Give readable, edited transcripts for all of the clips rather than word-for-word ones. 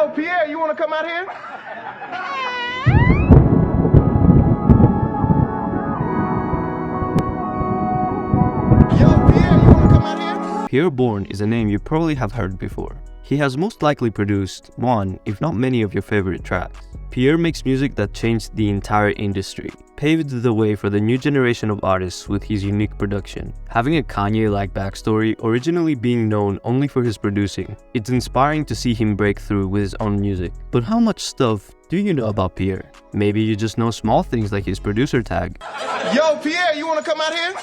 Yo, Pierre, you wanna come out here? Yo, Pierre, you wanna come out here? Pierre Bourne is a name you probably have heard before. He has most likely produced one, if not many, of your favorite tracks. Pierre makes music that changed the entire industry, paved the way for the new generation of artists with his unique production. Having a Kanye-like backstory, originally being known only for his producing, it's inspiring to see him break through with his own music. But how much stuff do you know about Pierre? Maybe you just know small things like his producer tag. Yo, Pierre, you wanna come out here?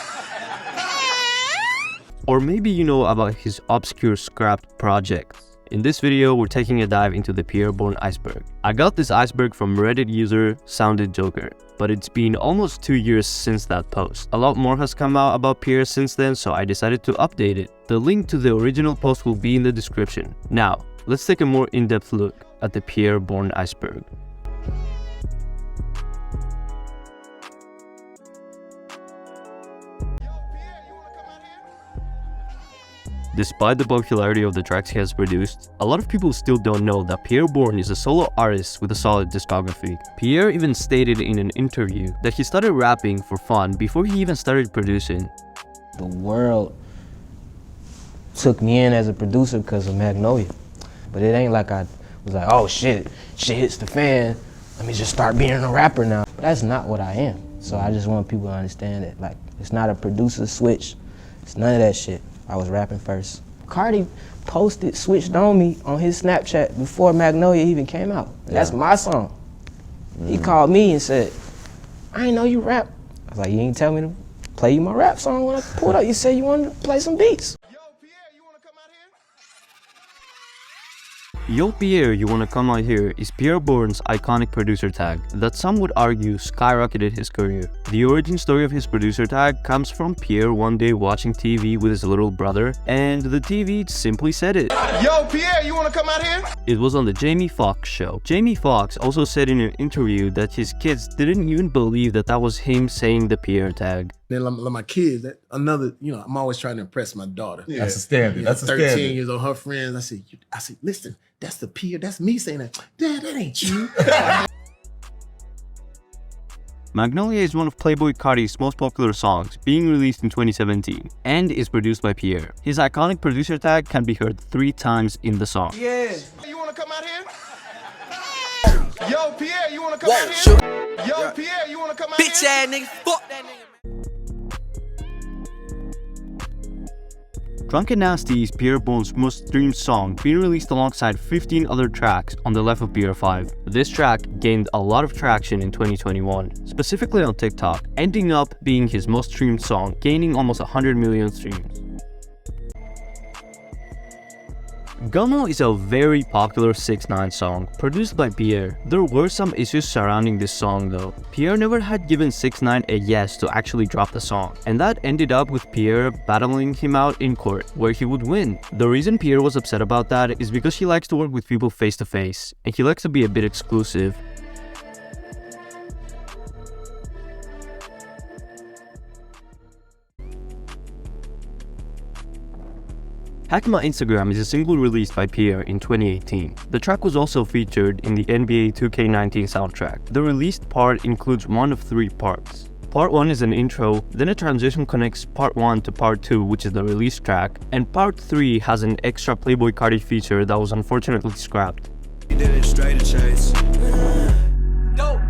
Or maybe you know about his obscure scrapped projects. In this video, we're taking a dive into the Pierre Bourne Iceberg. I got this iceberg from Reddit user Sounded Joker, but it's been almost 2 years since that post. A lot more has come out about Pierre since then, so I decided to update it. The link to the original post will be in the description. Now, let's take a more in-depth look at the Pierre Bourne Iceberg. Despite the popularity of the tracks he has produced, a lot of people still don't know that Pierre Bourne is a solo artist with a solid discography. Pierre even stated in an interview that he started rapping for fun before he even started producing. The world took me in as a producer because of Magnolia. But it ain't like I was like, oh shit hits the fan, let me just start being a rapper now. That's not what I am. So I just want people to understand that, like, it's not a producer switch, it's none of that shit. I was rapping first. Cardi switched on me on his Snapchat before Magnolia even came out. That's my song. He called me and said, I didn't know you rap. I was like, you ain't tell me to play you my rap song when I pulled up. You said you wanted to play some beats. Yo Pierre, you wanna come out here is Pierre Bourne's iconic producer tag that some would argue skyrocketed his career. The origin story of his producer tag comes from Pierre one day watching TV with his little brother, and the TV simply said it. Yo, Pierre, you wanna come out here? It was on the Jamie Foxx show. Jamie Foxx also said in an interview that his kids didn't even believe that that was him saying the Pierre tag. Then my kids, I'm always trying to impress my daughter. Yeah. That's a standard. That's a 13 standard. years old, her friends. I said, listen, that's the Pierre. That's me saying that. Dad, that ain't you. Magnolia is one of Playboi Carti's most popular songs, being released in 2017, and is produced by Pierre. His iconic producer tag can be heard 3 times in the song. Yeah. You wanna come out here? Yo, Pierre, you wanna come out here? Yo, Pierre, you wanna come out here? Bitch ass nigga, fuck that nigga. Drunk and Nasty is Pierre Bourne's most streamed song, being released alongside 15 other tracks on the Life of Pierre 5. This track gained a lot of traction in 2021, specifically on TikTok, ending up being his most streamed song, gaining almost 100 million streams. Gummo is a very popular 6ix9ine song, produced by Pierre. There were some issues surrounding this song though. Pierre never had given 6ix9ine a yes to actually drop the song, and that ended up with Pierre battling him out in court, where he would win. The reason Pierre was upset about that is because he likes to work with people face to face, and he likes to be a bit exclusive. Hack My Instagram is a single released by Pierre in 2018. The track was also featured in the NBA 2K19 soundtrack. The released part includes one of 3 parts. Part 1 is an intro, then a transition connects part 1 to part 2, which is the released track, and part 3 has an extra Playboi Carti feature that was unfortunately scrapped. You did it straight to chase.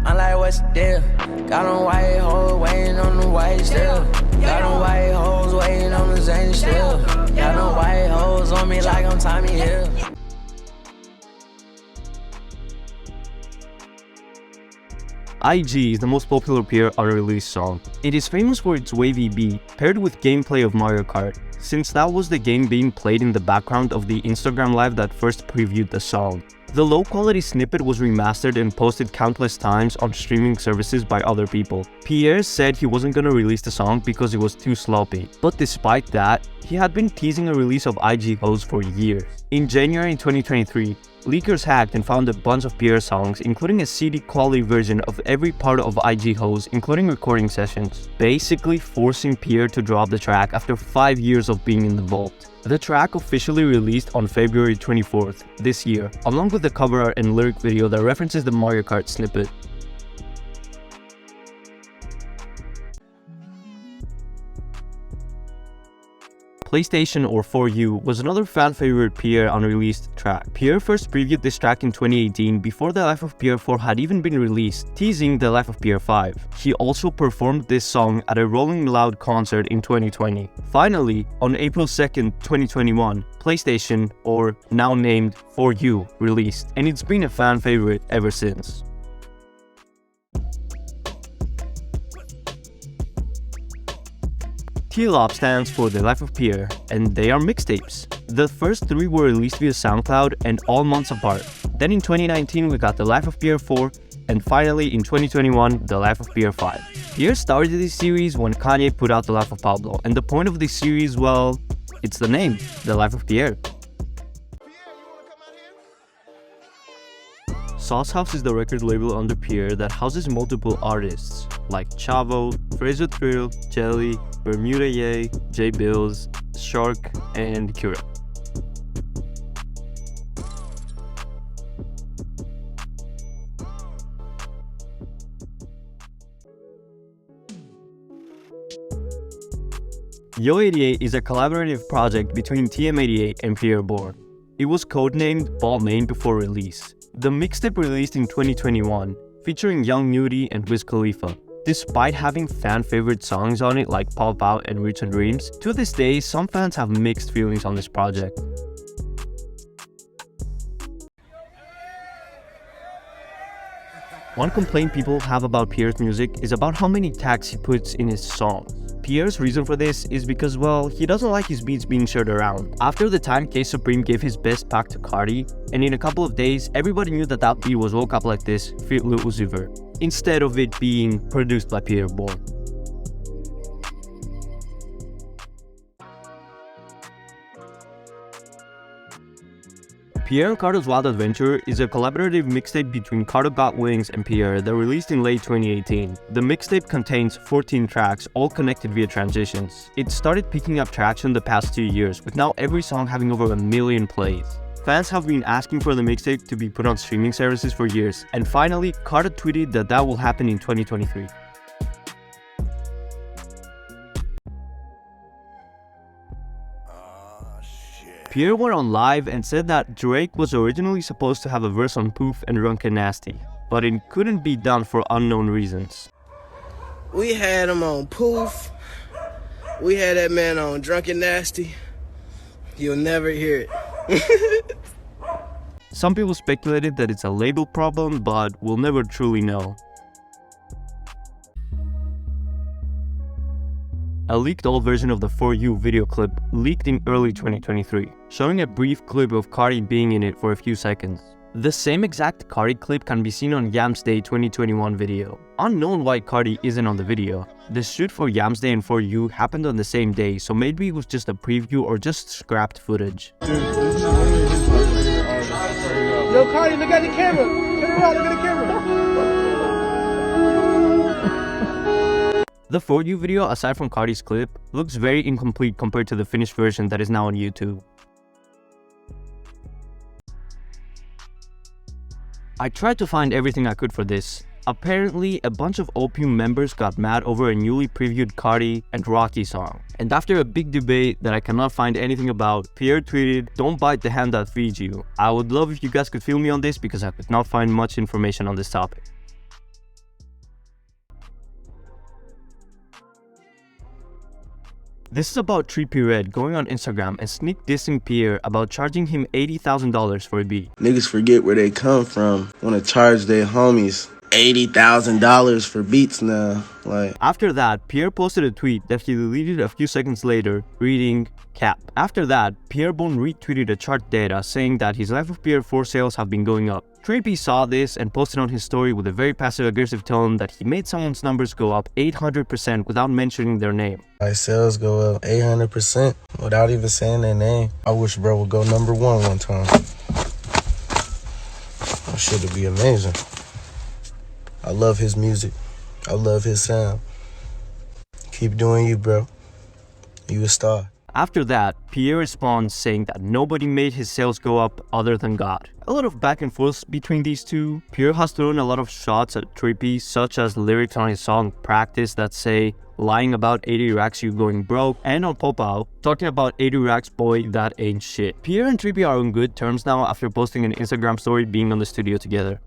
I'm like, what's the deal? Got on white hoes waiting on the white still. Got on white hoes waiting on the Zane still. Got on white hoes on me like I'm Tommy Hill. IG is the most popular Pierre unreleased song. It is famous for its wavy beat, paired with gameplay of Mario Kart, since that was the game being played in the background of the Instagram live that first previewed the song. The low-quality snippet was remastered and posted countless times on streaming services by other people. Pierre said he wasn't gonna release the song because it was too sloppy, but despite that, he had been teasing a release of IG Hoes for years. In January 2023, leakers hacked and found a bunch of Pierre songs, including a CD quality version of every part of IG Hose, including recording sessions, basically forcing Pierre to drop the track after 5 years of being in the vault. The track officially released on February 24th this year, along with the cover art and lyric video that references the Mario Kart snippet. PlayStation or For You was another fan favorite Pierre unreleased track. Pierre first previewed this track in 2018 before The Life of Pierre 4 had even been released, teasing The Life of Pierre 5. He also performed this song at a Rolling Loud concert in 2020. Finally, on April 2nd, 2021, PlayStation, or now named For You, released, and it's been a fan favorite ever since. TLOP stands for The Life of Pierre, and they are mixtapes. The first 3 were released via SoundCloud and all months apart. Then in 2019 we got The Life of Pierre 4, and finally in 2021 The Life of Pierre 5. Pierre started this series when Kanye put out The Life of Pablo, and the point of this series, well, it's the name, The Life of Pierre. Sauce House is the record label under Pierre that houses multiple artists like Chavo, Fraser Trill, Jelly, Bermuda Ye, J Bills, Shark, and Kura. Yo 88 is a collaborative project between TM88 and Pierre Bourne. It was codenamed Balmain before release. The mixtape released in 2021, featuring Young Nudy and Wiz Khalifa. Despite having fan-favorite songs on it like Pop Out and Rich and Dreams, to this day, some fans have mixed feelings on this project. One complaint people have about Pierre's music is about how many tags he puts in his songs. Pierre's reason for this is because, well, he doesn't like his beats being shared around. After the time K Supreme gave his best pack to Cardi, and in a couple of days, everybody knew that that beat was Woke Up Like This, feat Lil Uzi Vert, instead of it being produced by Pierre Bourne. Pierre and Cardo's Wild Adventure is a collaborative mixtape between Cardo Got Wings and Pierre that released in late 2018. The mixtape contains 14 tracks, all connected via transitions. It started picking up traction the past 2 years, with now every song having over 1 million plays. Fans have been asking for the mixtape to be put on streaming services for years, and finally, Cardo tweeted that that will happen in 2023. Pierre went on live and said that Drake was originally supposed to have a verse on Poof and Drunken Nasty, but it couldn't be done for unknown reasons. We had him on Poof, we had that man on Drunken Nasty. You'll never hear it. Some people speculated that it's a label problem, but we'll never truly know. A leaked old version of the For You video clip leaked in early 2023, showing a brief clip of Cardi being in it for a few seconds. The same exact Cardi clip can be seen on Yams Day 2021 video. Unknown why Cardi isn't on the video. The shoot for Yams Day and For You happened on the same day, so maybe it was just a preview or just scrapped footage. Yo, Cardi, look at the camera. Turn around, look at the camera. The For You video, aside from Cardi's clip, looks very incomplete compared to the finished version that is now on YouTube. I tried to find everything I could for this. Apparently, a bunch of Opium members got mad over a newly previewed Cardi and Rocky song. And after a big debate that I cannot find anything about, Pierre tweeted, "Don't bite the hand that feeds you." I would love if you guys could fill me on this because I could not find much information on this topic. This is about Trippie Redd going on Instagram and sneak dissing Pierre about charging him $80,000 for a beat. Niggas forget where they come from. Wanna charge their homies $80,000 for beats now. Like, after that, Pierre posted a tweet that he deleted a few seconds later, reading, "Cap." After that, Pierre Bourne retweeted a chart data saying that his Life of Pierre 4 sales have been going up. Trippie saw this and posted on his story with a very passive-aggressive tone that he made someone's numbers go up 800% without mentioning their name. my sales go up 800% without even saying their name. I wish bro would go #1 one time. That shit would be amazing. I love his music. I love his sound. Keep doing you, bro. You a star. After that, Pierre responds saying that nobody made his sales go up other than God. A lot of back and forth between these two. Pierre has thrown a lot of shots at Trippie, such as lyrics on his song Practice that say, lying about 80 racks you going broke, and on Popao, talking about 80 racks boy that ain't shit. Pierre and Trippie are on good terms now after posting an Instagram story being on the studio together.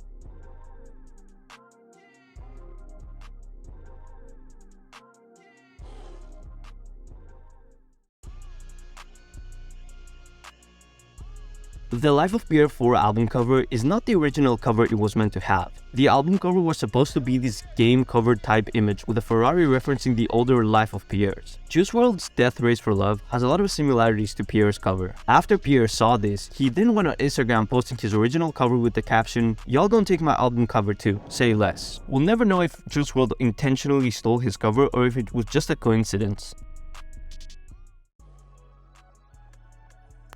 The Life of Pierre 4 album cover is not the original cover it was meant to have. The album cover was supposed to be this game cover type image with a Ferrari referencing the older Life of Pierre's. Juice WRLD's Death Race for Love has a lot of similarities to Pierre's cover. After Pierre saw this, he then went on Instagram posting his original cover with the caption, "Y'all gonna take my album cover too, say less." We'll never know if Juice WRLD intentionally stole his cover or if it was just a coincidence.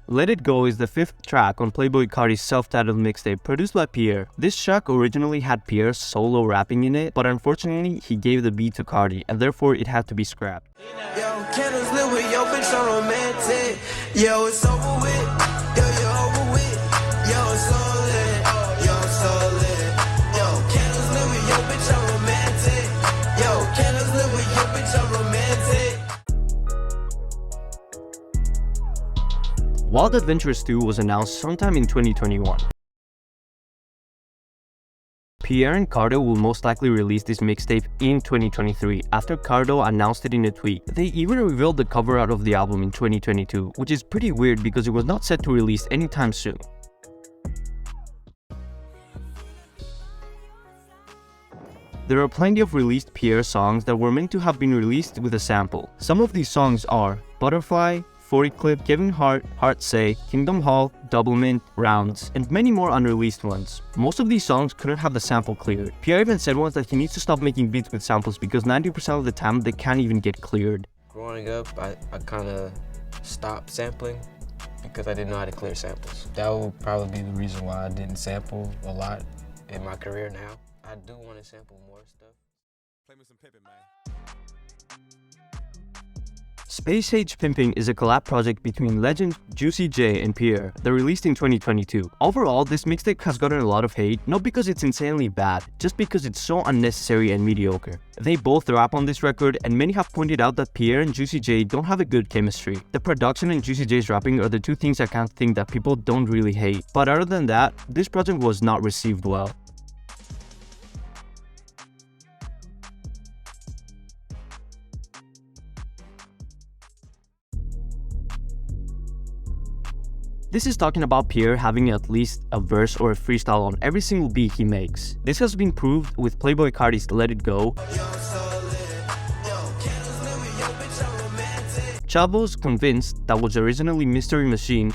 Let It Go is the 5th track on Playboi Carti's self-titled mixtape produced by Pierre. This track originally had Pierre solo rapping in it, but unfortunately he gave the beat to Carti and therefore it had to be scrapped. Yo, candles lit with yo, bitch, I'm romantic. Yo, it's over with. Yo, you're over with. Yo, it's all lit. Yo, it's all lit. Yo, candles lit with yo, bitch, I'm romantic. Yo, candles lit with yo, bitch, I'm romantic. Wild Adventures 2 was announced sometime in 2021. Pierre and Cardo will most likely release this mixtape in 2023 after Cardo announced it in a tweet. They even revealed the cover art of the album in 2022, which is pretty weird because it was not set to release anytime soon. There are plenty of released Pierre songs that were meant to have been released with a sample. Some of these songs are Butterfly, 40 Clip, Kevin Hart, Heart Say, Kingdom Hall, Double Mint, Rounds, and many more unreleased ones. Most of these songs couldn't have the sample cleared. Pierre even said once that he needs to stop making beats with samples because 90% of the time they can't even get cleared. Growing up, I kind of stopped sampling because I didn't know how to clear samples. That would probably be the reason why I didn't sample a lot in my career now. I do want to sample more stuff. Play me some Pippin, man. Space Age Pimping is a collab project between legend Juicy J and Pierre that released in 2022. Overall, this mixtape has gotten a lot of hate, not because it's insanely bad, just because it's so unnecessary and mediocre. They both rap on this record, and many have pointed out that Pierre and Juicy J don't have a good chemistry. The production and Juicy J's rapping are the two things I can't think that people don't really hate. But other than that, this project was not received well. This is talking about Pierre having at least a verse or a freestyle on every single beat he makes. This has been proved with Playboi Carti's Let It Go, Chavo's Convinced, that was originally Mystery Machine,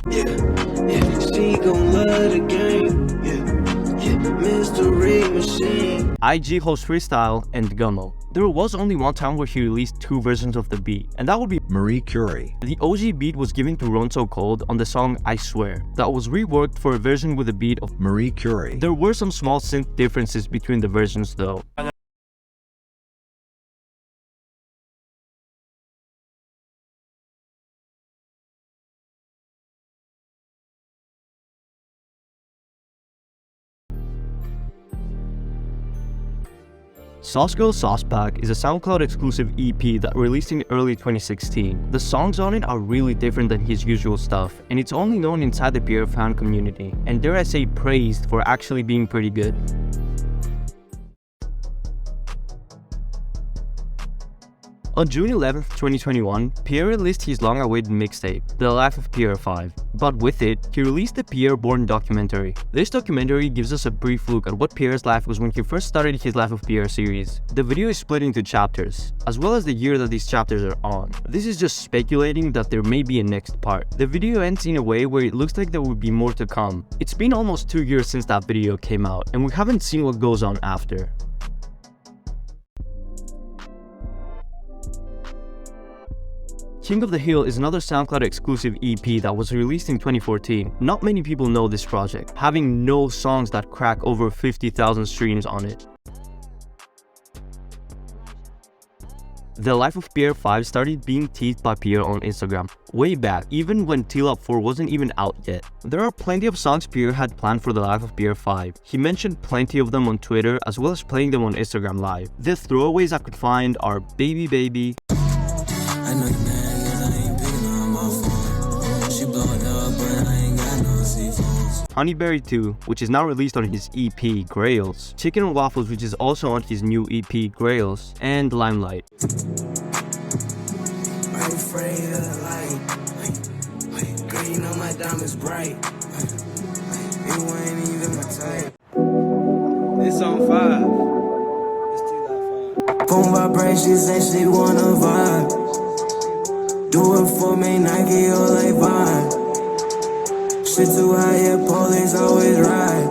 IG Host Freestyle, and Gummo. There was only one time where he released two versions of the beat, and that would be Marie Curie. The OG beat was given to Ron So Cold on the song I Swear, that was reworked for a version with a beat of Marie Curie. There were some small synth differences between the versions though. Sauce Girl Sauce Pack is a SoundCloud exclusive EP that released in early 2016. The songs on it are really different than his usual stuff, and it's only known inside the Pierre fan community, and dare I say praised for actually being pretty good. On June 11th, 2021, Pierre released his long-awaited mixtape, The Life of Pierre 5. But with it, he released the Pierre Bourne documentary. This documentary gives us a brief look at what Pierre's life was when he first started his Life of Pierre series. The video is split into chapters, as well as the year that these chapters are on. This is just speculating that there may be a next part. The video ends in a way where it looks like there will be more to come. It's been almost 2 years since that video came out, and we haven't seen what goes on after. King of the Hill is another SoundCloud exclusive EP that was released in 2014. Not many people know this project, having no songs that crack over 50,000 streams on it. The Life of Pierre 5 started being teased by Pierre on Instagram way back, even when T-Lop 4 wasn't even out yet. There are plenty of songs Pierre had planned for The Life of Pierre 5. He mentioned plenty of them on Twitter as well as playing them on Instagram Live. The throwaways I could find are Baby Baby, I know you mad 'cause I ain't picking up my phone. She blowing up, but I ain't got no C-phones. Honeyberry 2, which is now released on his EP Grails, Chicken and Waffles, which is also on his new EP Grails, and Limelight. I'm afraid of the light. Girl, you know my diamond's bright. You ain't even my type. It's on 5. It's T-Lop 5. Phone vibration, she say she wanna vibe. Do it for me, Nike or like vibe. Shit too high, yeah, police always ride.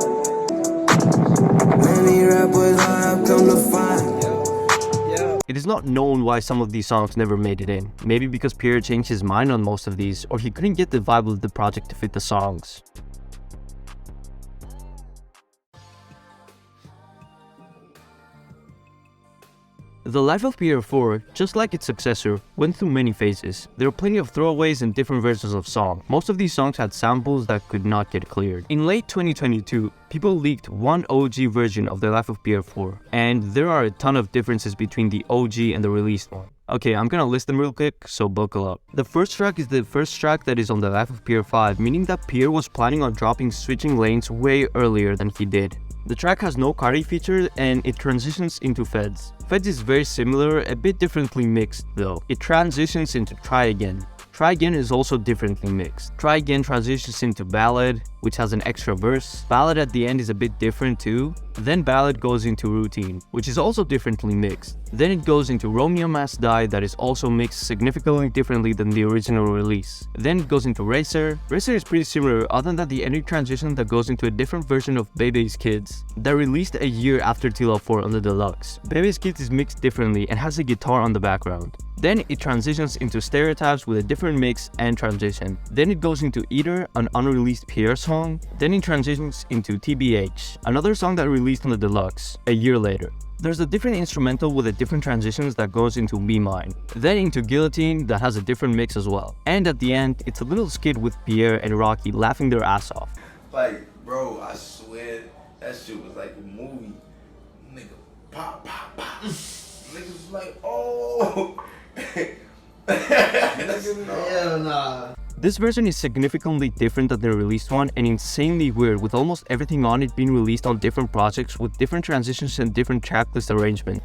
Many rappers I have come to find. It is not known why some of these songs never made it in. Maybe because Pierre changed his mind on most of these, or he couldn't get the vibe of the project to fit the songs. The Life of Pierre 4, just like its successor, went through many phases. There are plenty of throwaways and different versions of songs. Most of these songs had samples that could not get cleared. In late 2022, people leaked one OG version of The Life of Pierre 4, and there are a ton of differences between the OG and the released one. Okay, I'm gonna list them real quick, so buckle up. The first track is the first track that is on The Life of Pierre 5, meaning that Pierre was planning on dropping switching lanes way earlier than he did. The track has no Cardi feature and it transitions into Feds. Feds is very similar, a bit differently mixed though. It transitions into Try Again. Try Again is also differently mixed. Try Again transitions into Ballad, which has an extra verse. Ballad at the end is a bit different too. Then Ballad goes into Routine, which is also differently mixed. Then it goes into Romeo Must Die, that is also mixed significantly differently than the original release. Then it goes into Racer. Racer is pretty similar other than the ending transition that goes into a different version of Bebe's Kids that released a year after T-Lop 4 on the deluxe. Bebe's Kids is mixed differently and has a guitar on the background. Then it transitions into Stereotypes with a different mix and transition. Then it goes into Eater, an unreleased Pierre song. Then it transitions into TBH, another song that released on the deluxe a year later. There's a different instrumental with a different transitions that goes into Be Mine. Then into Guillotine that has a different mix as well. And at the end, it's a little skit with Pierre and Rocky laughing their ass off. Like, bro, I swear that shit was like a movie. Nigga, pop, pop, pop. Niggas was like, oh. Hell nah. This version is significantly different than the released one and insanely weird, with almost everything on it being released on different projects with different transitions and different tracklist arrangement.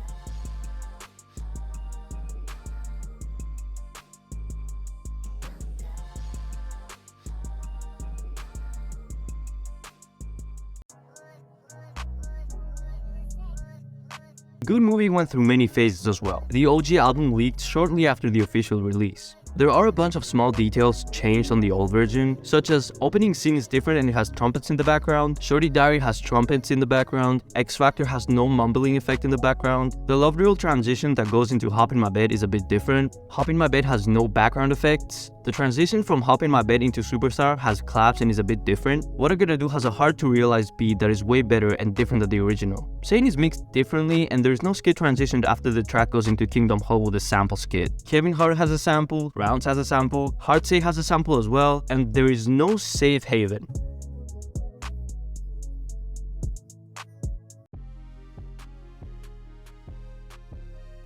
Good Movie went through many phases as well. The OG album leaked shortly after the official release. There are a bunch of small details changed on the old version, such as opening scene is different and it has trumpets in the background, Shorty Diary has trumpets in the background, X Factor has no mumbling effect in the background, the Love Drill transition that goes into Hop in My Bed is a bit different, Hop in My Bed has no background effects, the transition from Hop in My Bed into Superstar has claps and is a bit different, What I Gotta Do has a hard to realize beat that is way better and different than the original. Sane is mixed differently and there's no skit transition after the track goes into Kingdom Hall with a sample skit. Kevin Hart has a sample, Rounds has a sample, Heartsay has a sample as well, and there is no Safe Haven.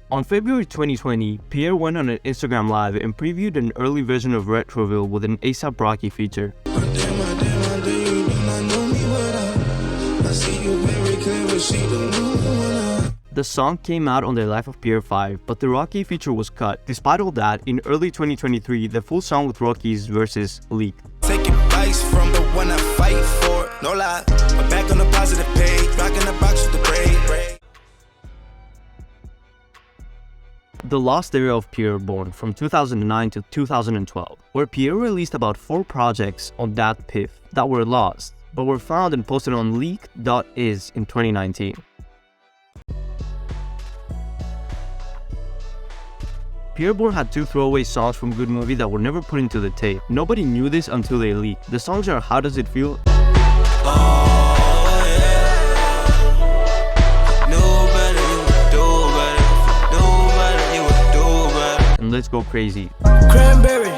On February 2020, Pierre went on an Instagram Live and previewed an early version of Retroville with an A$AP Rocky feature. The song came out on The Life of Pierre 5, but the Rocky feature was cut. Despite all that, in early 2023, the full song with Rocky's verses leaked. Take advice from the one I fight for, no lie. My back on the positive page, rocking the box with the braid. The Lost Era of Pierre Bourne from 2009 to 2012, where Pierre released about 4 projects on that PIF that were lost, but were found and posted on leak.is in 2019. Pierre Bourne had 2 throwaway songs from Good Movie that were never put into the tape. Nobody knew this until they leaked. The songs are How Does It Feel? And Let's Go Crazy. Cranberry,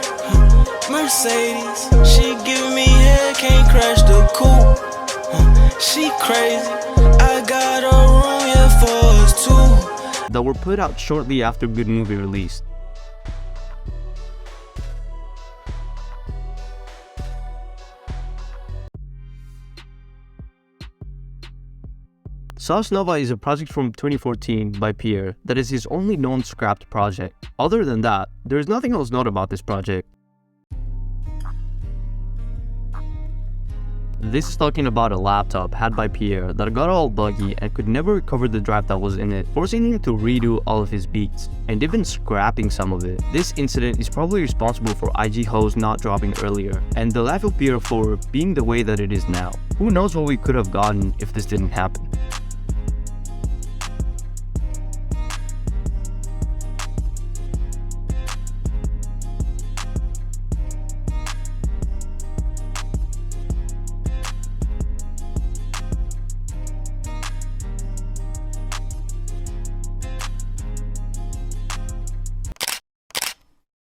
Mercedes, she give me head, can't crash the coupe. She crazy, I got a room here for us two. That were put out shortly after Good Movie released. Sauce Nova is a project from 2014 by Pierre that is his only known scrapped project. Other than that, there is nothing else known about this project. This is talking about a laptop had by Pierre that got all buggy and could never recover the drive that was in it, forcing him to redo all of his beats, and even scrapping some of it. This incident is probably responsible for IG Hose not dropping earlier, and the life of Pierre 4 being the way that it is now. Who knows what we could have gotten if this didn't happen.